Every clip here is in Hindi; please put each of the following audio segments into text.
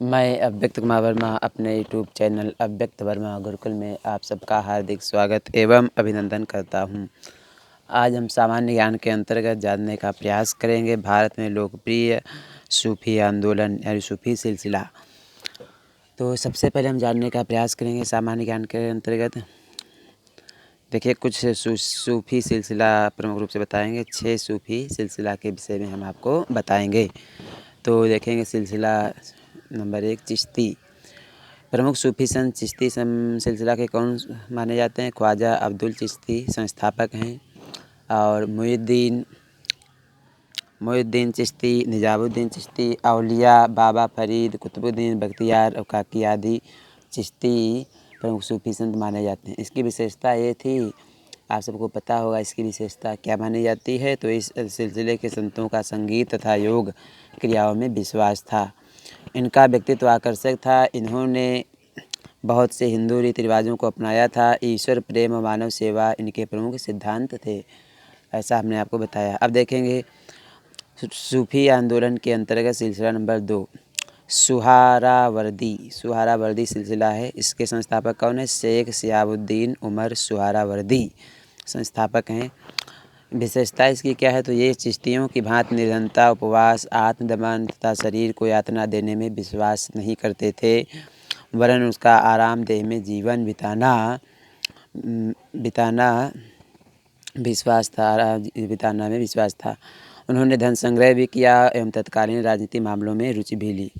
मैं अव्यक्त कुमार वर्मा अपने यूट्यूब चैनल अव्यक्त वर्मा गुरुकुल में आप सबका हार्दिक स्वागत एवं अभिनंदन करता हूं। आज हम सामान्य ज्ञान के अंतर्गत जानने का प्रयास करेंगे भारत में लोकप्रिय सूफी आंदोलन यानी सूफी सिलसिला। तो सबसे पहले हम जानने का प्रयास करेंगे सामान्य ज्ञान के अंतर्गत। देखिए, कुछ सूफी सिलसिला प्रमुख रूप से बताएंगे। 6 सूफी सिलसिला के विषय में हम आपको बताएंगे। तो देखेंगे सिलसिला नंबर 1 चिश्ती। प्रमुख सूफी संत चिश्ती सिलसिला के कौन माने जाते हैं? ख्वाजा अब्दुल चिश्ती संस्थापक हैं। और मुइनुद्दीन चिश्ती, निजामुद्दीन चिश्ती, औलिया बाबा फरीद, कुतुबुद्दीन बख्तियार और काकी आदि चिश्ती प्रमुख सूफी संत माने जाते हैं। इसकी विशेषता ये थी, आप सबको पता होगा इसकी विशेषता क्या मानी जाती है। तो इस सिलसिले के संतों का संगीत तथा योग क्रियाओं में विश्वास था। इनका व्यक्तित्व आकर्षक था। इन्होंने बहुत से हिंदू रीति रिवाजों को अपनाया था। ईश्वर प्रेम और मानव सेवा इनके प्रमुख सिद्धांत थे, ऐसा हमने आपको बताया। अब देखेंगे सूफी आंदोलन के अंतर्गत सिलसिला नंबर 2 सुहरावर्दी सिलसिला है। इसके संस्थापक कौन है? शेख शिहाबुद्दीन उमर सुहरावर्दी संस्थापक हैं। विशेषता इसकी क्या है? तो ये चिश्तियों की भांति निर्धनता, उपवास, आत्मदमन तथा शरीर को यातना देने में विश्वास नहीं करते थे, वरन उसका आरामदेह में जीवन बिताना में विश्वास था। उन्होंने धन संग्रह भी किया एवं तत्कालीन राजनीतिक मामलों में रुचि भी ली।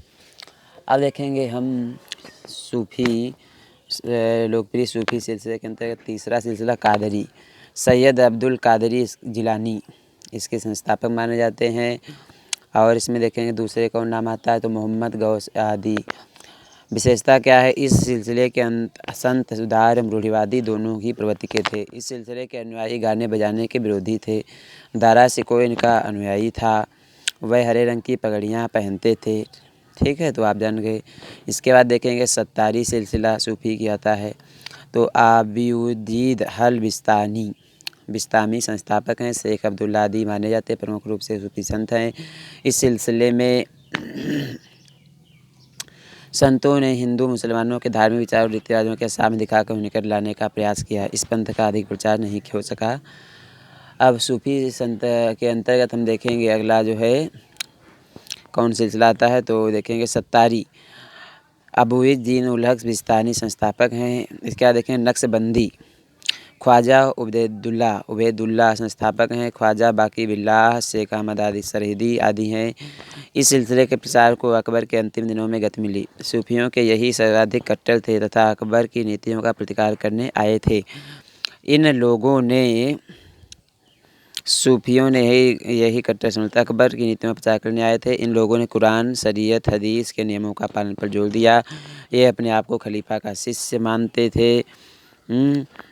अब देखेंगे हम लोकप्रिय सूफी सिलसिले के अंतर्गत तीसरा सिलसिला कादरी। सैयद अब्दुल कादरी जिलानी इसके संस्थापक माने जाते हैं। और इसमें देखेंगे दूसरे कौन नाम आता है? तो मोहम्मद गौस आदि। विशेषता क्या है? इस सिलसिले के संत सुधार रूढ़िवादी दोनों ही प्रवृत्ति के थे। इस सिलसिले के अनुयायी गाने बजाने के विरोधी थे। दारा सिकोह इनका अनुयायी था। वह हरे रंग की पगड़ियाँ पहनते थे। ठीक है, तो आप जान गए। इसके बाद देखेंगे सत्तारी सिलसिला सूफी की आता है। तो आबिउद्दीन अल बिस्तामी संस्थापक हैं। शेख अब्दुल्ला आदि माने जाते हैं प्रमुख रूप से सूफी संत हैं। इस सिलसिले में संतों ने हिंदू मुसलमानों के धार्मिक विचार और रीति रिवाजों के सामने दिखाकर उन्हें निकट लाने का प्रयास किया। इस पंथ का अधिक प्रचार नहीं हो सका। अब सूफी संत के अंतर्गत हम देखेंगे अगला जो है कौन सिलसिला आता है? तो देखेंगे सत्तारी। अबूइद्दीन उल हक बिस्तानी संस्थापक हैं। इसके बाद देखेंगे नक्शबंदी। ख्वाजा उबैदुल्ला संस्थापक हैं। ख्वाजा बाकी बिल्लाह, शेख अहमद आदि सरहिदी आदि हैं। इस सिलसिले के प्रचार को अकबर के अंतिम दिनों में गति मिली। सूफियों के यही सर्वाधिक कट्टर थे तथा अकबर की नीतियों का प्रतिकार करने आए थे। सूफियों ने यही कट्टर समझता अकबर की नीतियों का प्रचार करने आए थे। इन लोगों ने कुरान, शरीयत, हदीस के नियमों का पालन पर जोर दिया। ये अपने आप को खलीफा का शिष्य मानते थे।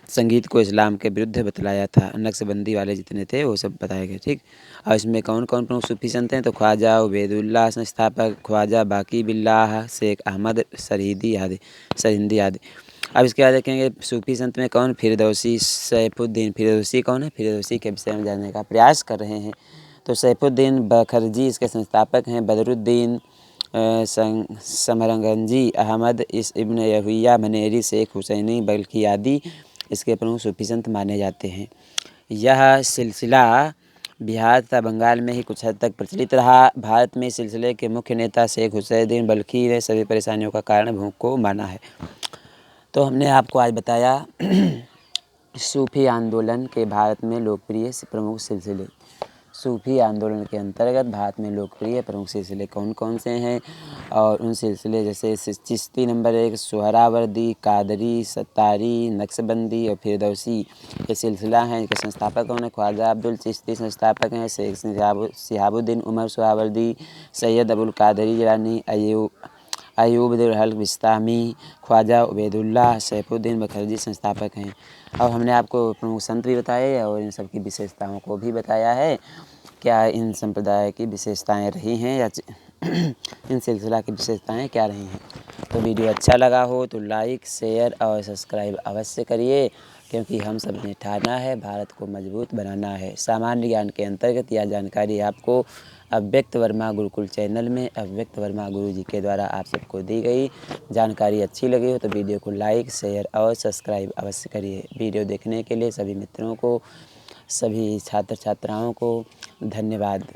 संगीत को इस्लाम के विरुद्ध बतलाया था। नक्शबंदी वाले जितने थे वो सब बताए गए। ठीक, और इसमें कौन कौन प्रमुख सूफी संत हैं? तो ख्वाजा उबैदुल्ला संस्थापक, ख्वाजा बाकी बिल्लाह, शेख अहमद सरहिंदी आदि। अब इसके बाद देखेंगे सूफी संत में कौन? फिरदौसी सैफुद्दीन। फिरदौसी कौन है? फिरदौसी के विषय में जानने का प्रयास कर रहे हैं। तो सैफुद्दीन बखरजी इसके संस्थापक हैं। बदरुद्दीन समरंगंजी, अहमद इब्न यहुया मनेरी, शेख हुसैनी बल्खी आदि इसके प्रमुख सूफी संत माने जाते हैं। यह सिलसिला बिहार तथा बंगाल में ही कुछ हद तक प्रचलित रहा। भारत में इस सिलसिले के मुख्य नेता शेख हुसैन बल्खी ने सभी परेशानियों का कारण भूख को माना है। तो हमने आपको आज बताया सूफी आंदोलन के भारत में लोकप्रिय प्रमुख सिलसिले। सूफी आंदोलन के अंतर्गत भारत में लोकप्रिय प्रमुख सिलसिले कौन कौन से हैं, और उन सिलसिले जैसे चिश्ती नंबर 1, सुहरावर्दी, कादरी, सत्तारी, नक्शबंदी और फिरदौसी ये सिलसिला हैं। इनके संस्थापक कौन है? ख्वाजा अब्दुल चिश्ती संस्थापक हैं। शेख शिहाबुद्दीन उमर सुहरावर्दी, सैयद अबुल कादरी जिलानी, अयूब अल बिस्तामी, ख्वाजा उबैदुल्ला, सैफुद्दीन बखरजी संस्थापक हैं। अब हमने आपको प्रमुख संत भी बताए और इन सब की विशेषताओं को भी बताया है। क्या इन संप्रदाय की विशेषताएं रही हैं या इन सिलसिला की विशेषताएं क्या रही हैं? तो वीडियो अच्छा लगा हो तो लाइक, शेयर और सब्सक्राइब अवश्य करिए। क्योंकि हम सब ने ठाना है भारत को मजबूत बनाना है। सामान्य ज्ञान के अंतर्गत यह जानकारी आपको अव्यक्त वर्मा गुरुकुल चैनल में अव्यक्त वर्मा गुरुजी के द्वारा आप सबको दी गई। जानकारी अच्छी लगी हो तो वीडियो को लाइक, शेयर और सब्सक्राइब अवश्य करिए। वीडियो देखने के लिए सभी मित्रों को, सभी छात्र छात्राओं को धन्यवाद।